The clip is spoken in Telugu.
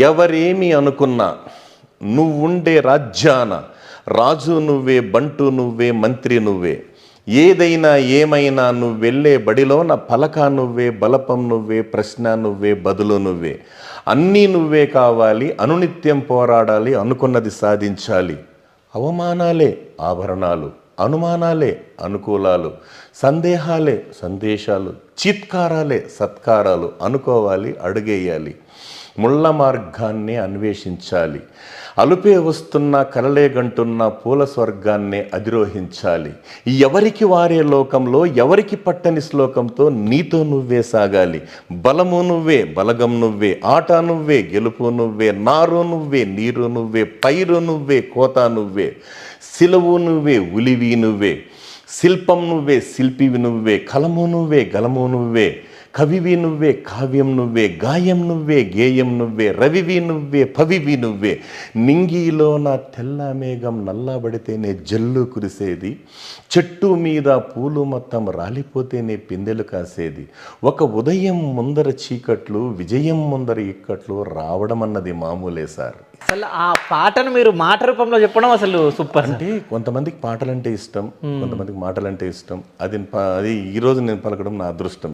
ఎవరేమి అనుకున్నా నువ్వుండే రాజ్యాన రాజు నువ్వే, బంటు నువ్వే, మంత్రి నువ్వే. ఏదైనా ఏమైనా నువ్వు వెళ్ళే బడిలోన పలక నువ్వే, బలపం నువ్వే, ప్రశ్న నువ్వే, బదులు నువ్వే. అన్నీ నువ్వే కావాలి, అనునిత్యం పోరాడాలి, అనుకున్నది సాధించాలి. అవమానాలే ఆభరణాలు, అనుమానాలే అనుకూలాలు, సందేహాలే సందేశాలు, చీత్కారాలే సత్కారాలు. అనుకోవాలి, అడుగేయాలి, ముళ్ళ మార్గాన్నే అన్వేషించాలి. అలుపే వస్తున్న కలలే గంటున్న పూల స్వర్గాన్నే అధిరోహించాలి. ఎవరికి వారే లోకంలో ఎవరికి పట్టని శ్లోకంతో నీతో నువ్వే సాగాలి. బలము నువ్వే, బలగం నువ్వే, ఆట నువ్వే, గెలుపు నువ్వే, నారు నువ్వే, నీరు నువ్వే, పైరు నువ్వే, కోత నువ్వే, సిలువు నువ్వే, ఉలివి నువ్వే, శిల్పం నువ్వే, శిల్పివి నువ్వే, కలము నువ్వే, గలము నువ్వే, కవివి నువ్వే, కావ్యం నువ్వే, గాయం నువ్వే, గేయం నువ్వే, రవివి నువ్వే, పవివి నువ్వే. నింగిలో నా తెల్ల మేఘం నల్లబడితేనే జల్లు కురిసేది, చెట్టు మీద పూలు మొత్తం రాలిపోతేనే పిందెలు కాసేది. ఒక ఉదయం ముందర చీకట్లు, విజయం ముందర ఇక్కట్లు రావడం అన్నది మామూలే సార్. అసలు ఆ పాటను మీరు మాట రూపంలో చెప్పడం అసలు సూపర్. అంటే కొంతమందికి పాటలంటే ఇష్టం, కొంతమందికి మాటలంటే ఇష్టం. అది ఈరోజు నేను పలకడం నా అదృష్టం.